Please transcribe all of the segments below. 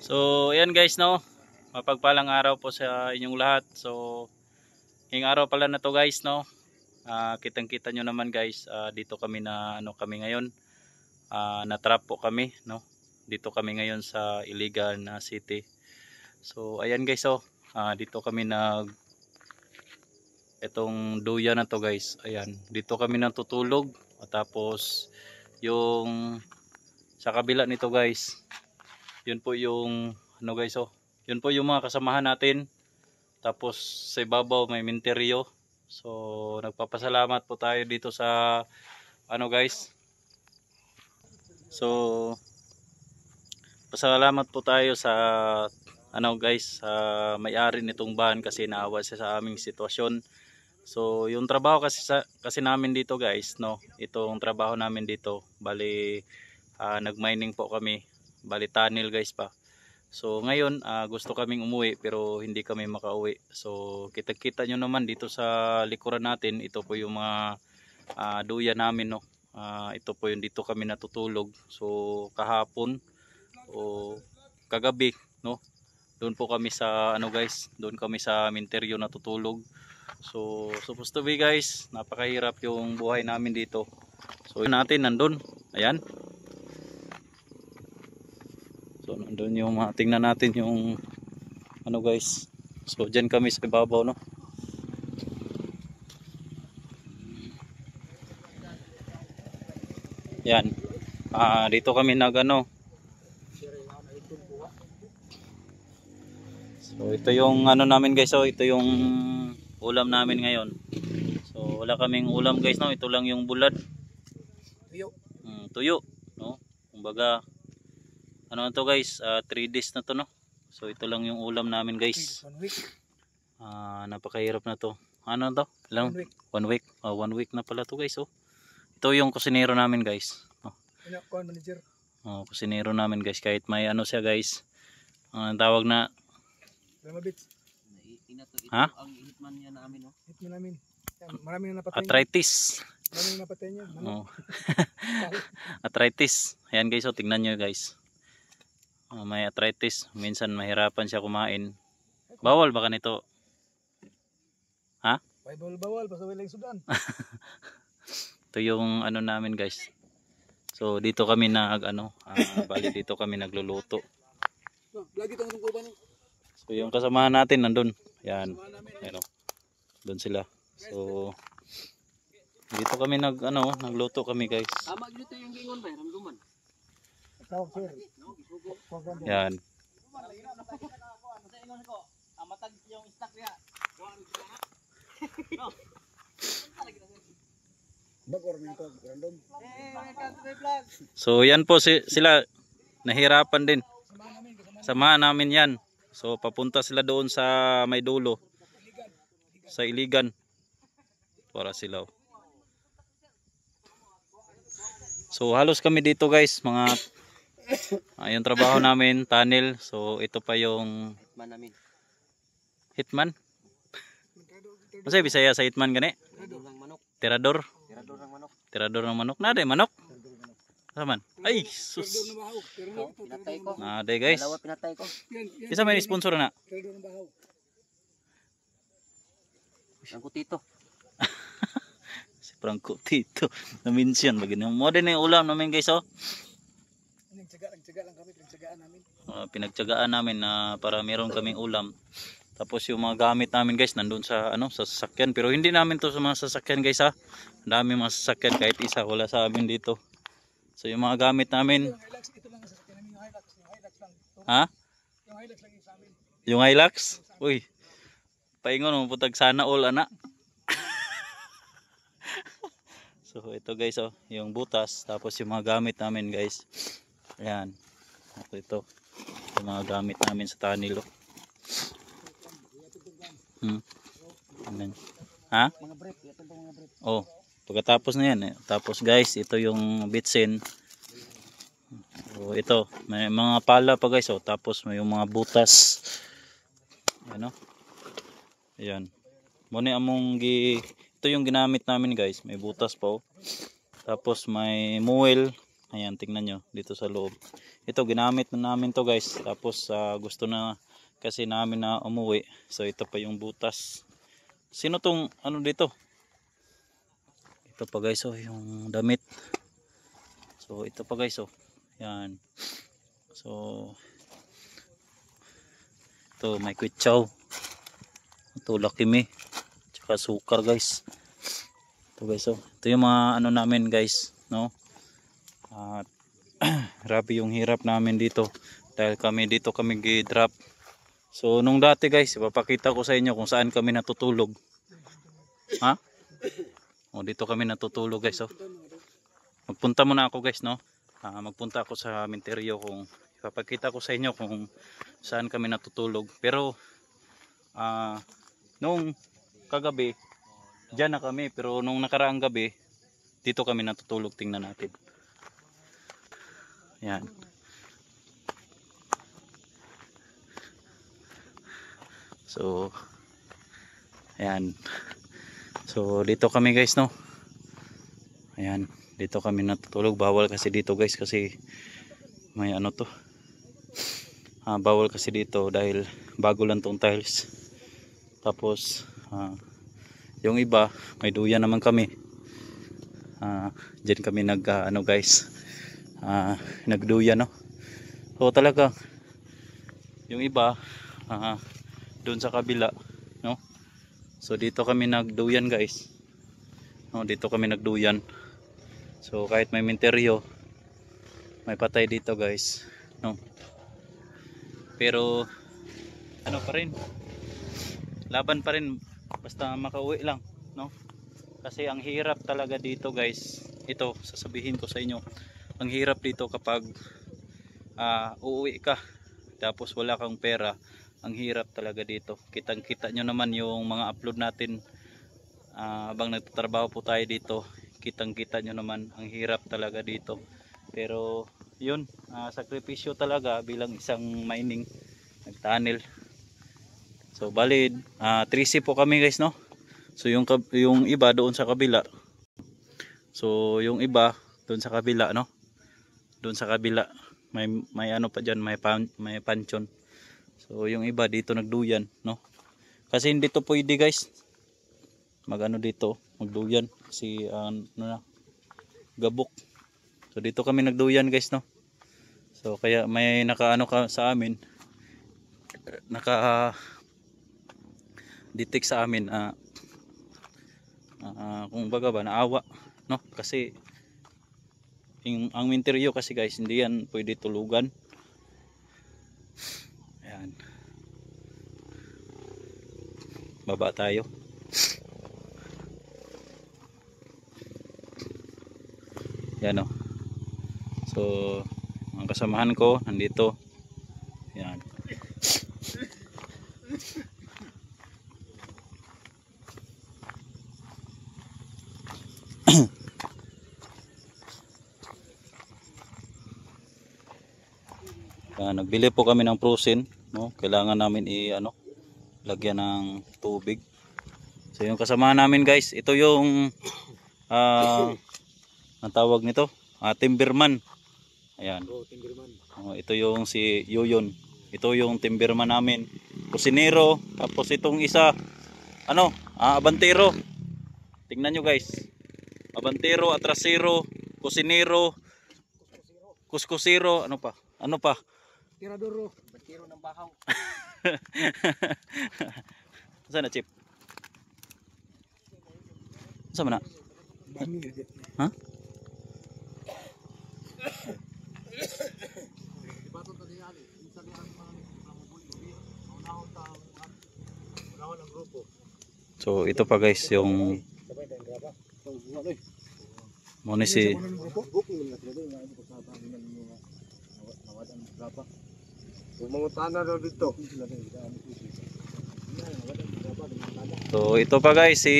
So ayan guys, no, mapagpalang araw po sa inyong lahat. So ngayong araw pala na to guys, no, kitang kita nyo naman guys, dito kami na kami ngayon, na-trap po kami, no, dito kami ngayon sa Iligan City. So ayan guys, dito kami itong duya na to guys, ayan, dito kami natutulog. Tapos yung sa kabila nito guys, yun po yung guys, yun po yung mga kasamahan natin. Tapos sa ibabaw may minteryo. So nagpapasalamat po tayo dito sa guys. So pasalamat po tayo sa guys, sa may-ari nitong bahan kasi naawa siya sa aming sitwasyon. So yung trabaho kasi namin dito guys, no, itong trabaho namin dito, bali nag-mining po kami, bali tunnel guys pa. So ngayon gusto kaming umuwi pero hindi kami makauwi. So kita-kita nyo naman dito sa likuran natin, ito po yung mga duya namin, no. Ito po yung dito kami natutulog. So kahapon o kagabi, no, doon po kami sa guys, doon kami sa minteryo natutulog. So supposed to be guys, napakahirap yung buhay namin dito. So yun natin nandun, ayan. So nandun yung tingnan natin yung guys. So dyan kami sa ibabaw, no. Yan. Dito kami So ito yung namin guys, ito yung ulam namin ngayon. So wala kaming ulam guys, no. Ito lang yung bulad. Tuyo. Tuyo, no. Kumbaga to guys, 3 days na to, no. So ito lang yung ulam namin guys. 1 week. Napakahirap na to. To? Lang 1 week. 1 week na pala to guys, Ito yung kusinero namin guys. Manager. Kusinero namin guys, kahit may siya guys. Ang tawag na Ang hitman niya namin, no. Hitman namin. Maraming napatay. Arthritis. Maraming napatay niya. Arthritis. Ayan guys, tingnan nyo guys. May arthritis. Minsan mahirapan siya kumain. Bawal baka nito? Bawal. Basta walang sudan. Ito yung namin guys. So dito kami bali dito kami nagluluto. Lagi itong kuban. So yung kasamahan natin nandun. Yan. Doon sila. So dito kami nagluto kami guys. Magluto yung gingon ba? Ramduman. Yan. Matag yung stock niya. So yan po sila, nahirapan din. Samahan namin yan. So papunta sila doon sa may dulo, sa Iligan, para sila. So halos kami dito guys, mga yung trabaho namin, tunnel. So ito pa yung hitman namin. Hitman? Masaya Bisaya sa hitman gani? Tirador. Tirador ng manok. Naday manok. Saman. Ay, sus. Naday guys. Isa may sponsor na. Franco Tito. Si Franco Tito. Na-mention bagay. Mo din yung ulam namin guys, Nagtyaga lang kami, pinagtyagaan namin. Pinagtyagaan namin na para meron kaming ulam. Tapos yung mga gamit namin guys nandun sa sa sasakyan, pero hindi namin to sa mga sasakyan guys, Ang dami mga sasakyan, kahit isa wala sa amin dito. So yung mga gamit namin, ito lang ang sasakyan namin, yung Hilux lang. Yung Hilux lang yung sa amin. Yung Hilux? Uy. Paingon mo putag sana all ana. So ito guys, yung butas, tapos yung mga gamit namin guys. Ayan. Ito yung mga gamit namin sa tunnel. Amen. Mga brief, ito ba mga brief? Pagkatapos na yan, tapos guys, ito yung bitsin. Ito, may mga pala pa guys, tapos may yung mga butas. Ayan. Ito yung ginamit namin guys, may butas pa. Tapos may muel, Ayan, tingnan nyo dito sa loob. Ito, ginamit na namin to guys. Tapos gusto na kasi namin na umuwi. So ito pa yung butas. Sino tong ano dito? Ito pa guys, oh, yung damit. So ito pa guys, oh. Yan. So ito, may kwitsaw. Ito, Lucky Me. Tsaka sukar guys. Ito guys, oh. Ito yung mga ano namin guys, no? At grabe yung hirap namin dito. Dahil dito kami gi-drop. So nung dati guys, ipapakita ko sa inyo kung saan kami natutulog. Ha? O dito kami natutulog guys, oh. Magpunta muna ako guys, no? Magpunta ako sa menteryo kung ipapakita ko sa inyo kung saan kami natutulog. Pero nung kagabi diyan na kami, pero nung nakaraang gabi dito kami natutulog. Tingnan natin. Yan. So ayan. So dito kami guys, no? Ayan, dito kami natutulog. Bawal kasi dito guys kasi may ano to. Bawal kasi dito dahil bago lang tong tiles. Tapos yung iba may duyan naman kami. Diyan kami ano guys, nagduyan, no? So talaga yung iba doon sa kabila, no? So dito kami nagduyan guys, no? Dito kami nagduyan. So kahit may menteryo, may patay dito guys, no? Pero ano pa rin, laban pa rin basta makauwi lang, no? Kasi ang hirap talaga dito guys. Ito sasabihin ko sa inyo, ang hirap dito kapag uuwi ka tapos wala kang pera. Ang hirap talaga dito. Kitang kita nyo naman yung mga upload natin habang nagtatrabaho po tayo dito. Kitang kita nyo naman ang hirap talaga dito. Pero yun, sakripisyo talaga bilang isang mining nagtunnel. So bali 3C po kami guys, no? So yung iba doon sa kabila. So yung iba doon sa kabila, no? Doon sa kabila may ano pa diyan, may pansyon. So yung iba dito nagduyan, no? Kasi hindi to pwede guys. Magano dito, magduyan kasi ano na, gabok. So dito kami nagduyan guys, no? So kaya may nakaano ka sa amin, naka detect sa amin kung baga ba naawa, no? Kasi ang menteryo kasi guys, hindi yan pwede tulugan. Ayan, baba tayo. Yan, no? So ang kasamahan ko nandito. Yan. Nagbili po kami ng frozen, no? Kailangan namin lagyan ng tubig. So yung kasama namin guys, ito yung ang tawag nito, timberman. Ayan. Timberman. Ito yung si Yoyon. Ito yung timberman namin. Kusinero, tapos itong isa abantero. Tingnan nyo guys. Abantero, atrasero, kusinero, kuskusero, ano pa? Tiradoro. Batiro ng bakaw. Saan na, Chip? Saan na? Ha? So ito pa guys yung muna si so ito pa guys si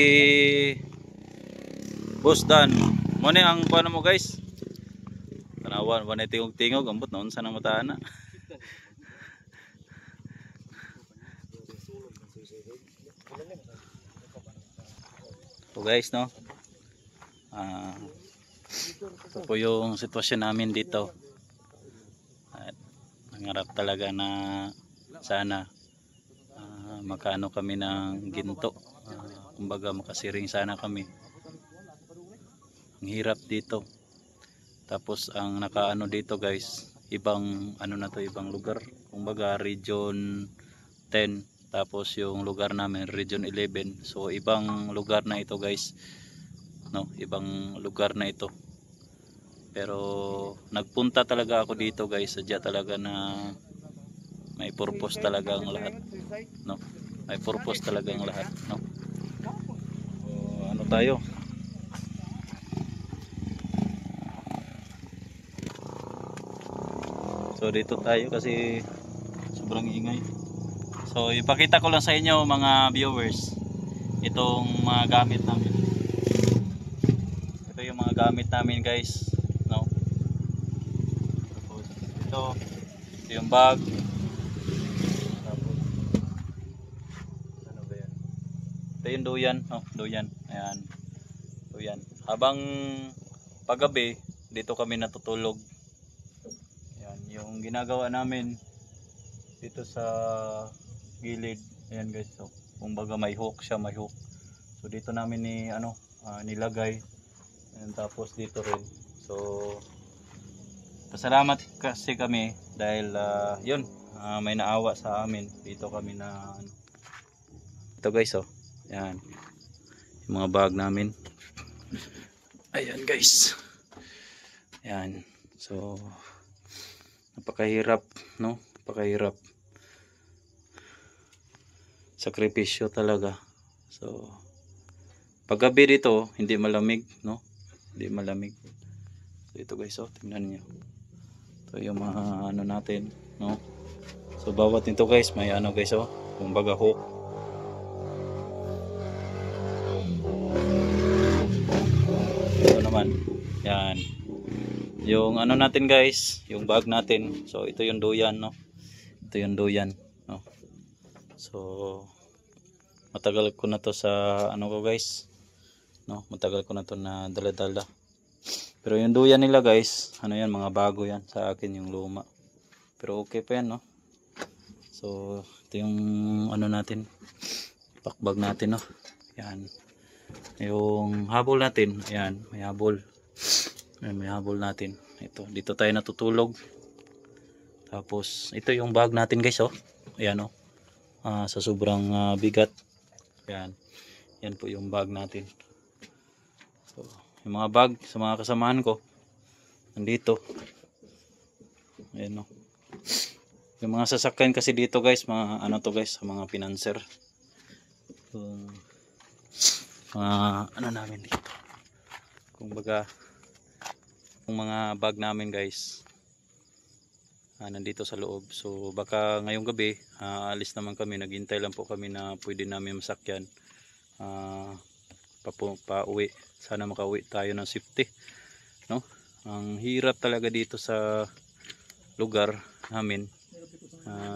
Boss Dan. Muna ang paano mo guys? Tanawan, wanay tingog-tingog, ambot na unsa nang mataan na. So guys, no? Ito po yung sitwasyon namin dito. At nangarap talaga na sana makaano kami ng ginto. Kumbaga makasiring sana kami. Ang hirap dito. Tapos ang nakaano dito guys, ibang ano na to, ibang lugar. Kumbaga region 10. Tapos yung lugar namin region 11. So ibang lugar na ito guys. No, ibang lugar na ito. Pero nagpunta talaga ako dito guys, sadya talaga na may purpose talaga ang lahat, no? May purpose talaga ang lahat, no? So, ano tayo? So dito tayo kasi sobrang ingay. So ipakita ko lang sa inyo mga viewers itong mga gamit namin. Ito yung mga gamit namin guys, no? Tapos ito yung bag. Tapos ano ba yan? Ito yung duyan, no? Duyan. Ayan. Duyan. Habang paggabi dito kami natutulog. Ayan, yung ginagawa namin dito sa gilid. Ayan guys, so kumbaga may hook siya, may hook. So dito namin ni nilagay. And tapos dito rin. So pasalamat kasi kami dahil yun, may naawa sa amin. Dito kami na ito guys, oh. Ayan. Yung mga bag namin. Ayan guys. Ayan. So napakahirap, no? Napakahirap. Sakripisyo talaga. So paggabi dito hindi malamig, no? Hindi malamig. So ito guys, oh, tingnan niyo. Ito yung mga ano natin, no? So bawat nito guys may ano guys, oh, kumbaga hook. Ito naman. Yan. Yung ano natin guys, yung bag natin. So ito yung duyan, no? Ito yung duyan, no? So matagal ko na to sa ano ko guys, no? Matagal ko na to na dala-dala. Pero yung duyan nila guys, ano yan, mga bago yan. Sa akin yung luma. Pero okay pa yan, no? So ito yung ano natin, pakbag natin, no? Yan. Yung habol natin, ayan, may habol. Ayan, may habol natin. Ito, dito tayo natutulog. Tapos ito yung bag natin guys, oh. Ayan, oh. Sa sobrang bigat. Ayan. Yan po yung bag natin. So, yung mga bag sa mga kasamahan ko nandito. Ayan, oh. Yung mga sasakyan kasi dito guys, mga ano to guys, mga pinanser. Mga ano namin dito. Kumbaga yung mga bag namin guys, nandito sa loob. So baka ngayong gabi alis naman kami, naghintay lang po kami na pwede namin masakyan pa-uwi. Sana makauwi tayo ng safety, no? Ang hirap talaga dito sa lugar namin,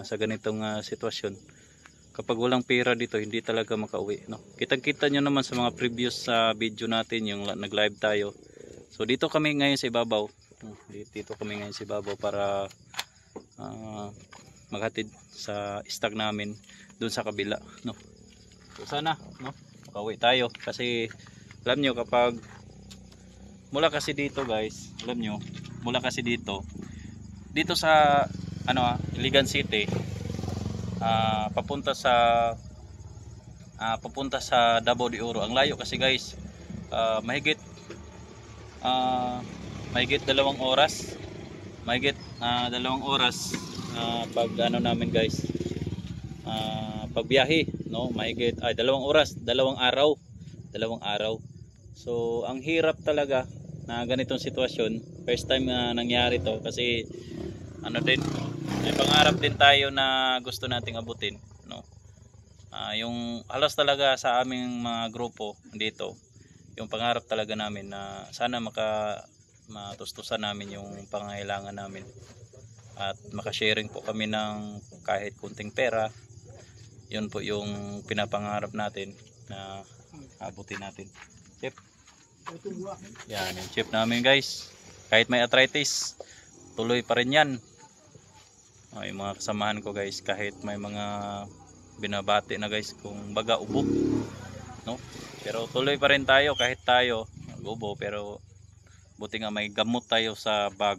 sa ganitong sitwasyon. Kapag walang pera dito hindi talaga makauwi, no? Kitang-kita nyo naman sa mga previous video natin, yung nag-live tayo. So dito kami ngayon sa ibabaw. Dito kami ngayon sa ibabaw para maghatid sa stock namin doon sa kabila, no? So sana, no, makauwi tayo kasi alam nyo kapag mula kasi dito guys, alam nyo, mula kasi dito sa Iligan City, papunta sa Davao de Oro. Ang layo kasi guys, mahigit 2 oras. Mahigit 2 oras pag ano namin guys, pagbiyahe, no? Mahigit 2 oras, 2 araw. 2 araw. So ang hirap talaga na ganitong sitwasyon. First time nangyari to kasi ano din, may pangarap din tayo na gusto nating abutin, no? Yung halos talaga sa aming mga grupo dito, yung pangarap talaga namin na sana matustusan namin yung pangangailangan namin at makasharing po kami ng kahit kunting pera. Yun po yung pinapangarap natin na abutin natin. Chef, yan yung chef namin guys. Kahit may arthritis, tuloy pa rin yan. Yung mga kasamahan ko guys, kahit may mga binabati na guys kung baga ubo, no? Pero tuloy pa rin tayo kahit tayo nag-ubo, pero buti nga may gamot tayo sa bag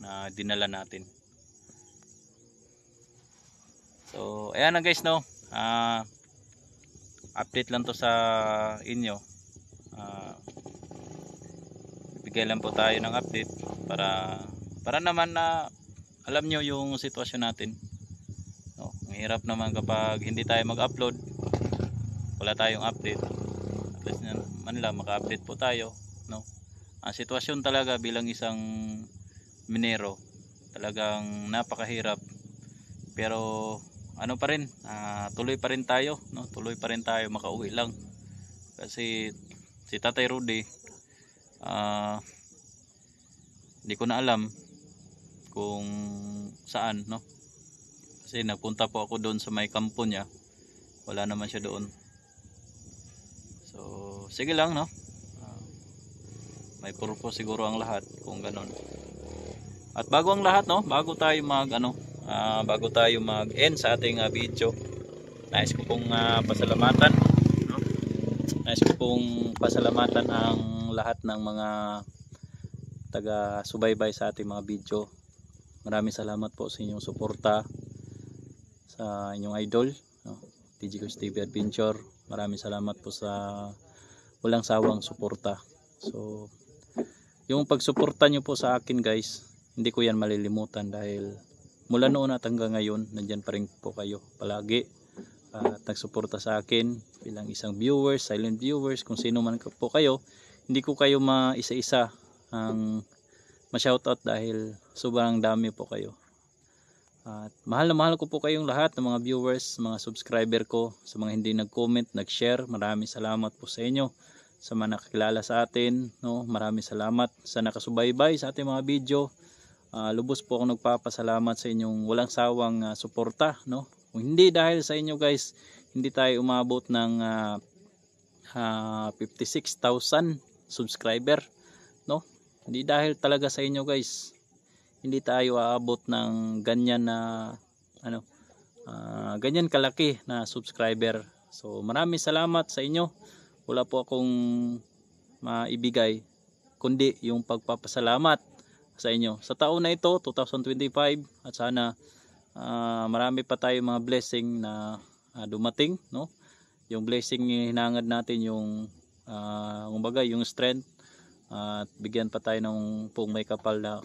na dinala natin. So ayan na guys, no? Update lang to sa inyo. Bigay lang po tayo ng update para naman na alam nyo yung sitwasyon natin, no? Ang hirap naman kapag hindi tayo mag-upload, wala tayong update. At least man lang maka-update po tayo, no? Ang sitwasyon talaga bilang isang minero, talagang napakahirap. Pero ano pa rin, tuloy pa rin tayo, no? Tuloy pa rin tayo, makauwi lang. Kasi si Tatay Rudy, hindi ko na alam kung saan, no? Kasi nagpunta po ako doon sa may kampo niya, wala naman siya doon. So sige lang, no? May purpose siguro ang lahat kung ganon. At bago ang lahat, no, bago tayo mag-end sa ating video, nais ko pong pasalamatan, no? Nais ko pong pasalamatan ang lahat ng mga taga-subaybay sa ating mga video. Maraming salamat po sa inyong suporta sa inyong idol, no? TG Coach TV Adventure. Maraming salamat po sa walang sawang suporta. So yung pagsuporta nyo po sa akin guys, hindi ko yan malilimutan dahil mula noon at hanggang ngayon nandyan pa rin po kayo palagi at nagsuporta sa akin bilang isang viewers, silent viewers, kung sino man po kayo. Hindi ko kayo maisa-isa ang ma-shoutout dahil sobrang dami po kayo. At mahal na mahal ko po kayong lahat ng mga viewers, mga subscriber ko, sa mga hindi nag-comment, nag-share. Maraming salamat po sa inyo. Sa mga nakakilala sa atin, no? Maraming salamat sa nakasubaybay sa ating mga video. Lubos po ako nagpapasalamat sa inyong walang sawang suporta, no? Kung hindi dahil sa inyo guys, hindi tayo umabot ng 56,000 subscriber, no? Hindi dahil talaga sa inyo guys, hindi tayo aabot ng ganyan na ganyan kalaki na subscriber. So maraming salamat sa inyo. Wala po akong maibigay kundi yung pagpapasalamat sa inyo sa taon na ito 2025, at sana marami pa tayo mga blessing na dumating, no? Yung blessing hinangad natin, yung kumbaga yung strength, at bigyan pa tayo ng pong may kapal na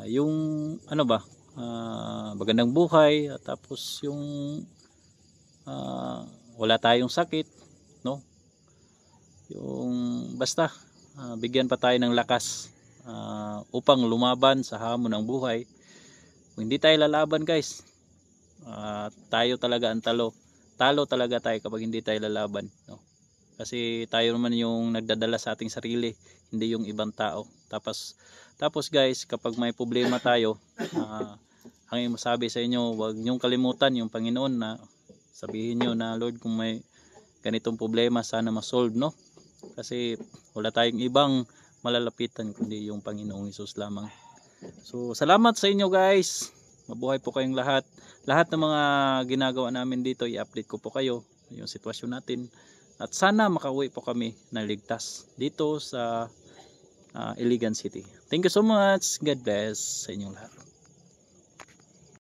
yung magandang buhay, at tapos yung wala tayong sakit, no? Yung basta bigyan pa tayo ng lakas upang lumaban sa hamon ng buhay. Kung hindi tayo lalaban guys, tayo talaga ang talo talaga tayo kapag hindi tayo lalaban, no? Kasi tayo naman yung nagdadala sa ating sarili, hindi yung ibang tao. Tapos guys, kapag may problema tayo, ang masabi sa inyo, huwag niyong kalimutan yung Panginoon, na sabihin niyo na, Lord, kung may ganitong problema, sana ma-solve, no? Kasi wala tayong ibang malalapitan kundi yung Panginoong Hesus lamang. So salamat sa inyo guys, mabuhay po kayong lahat. Lahat ng mga ginagawa namin dito, i-update ko po kayo yung sitwasyon natin, at sana makauwi po kami na ligtas dito sa Iligan City. Thank you so much. God bless sa inyong lahat.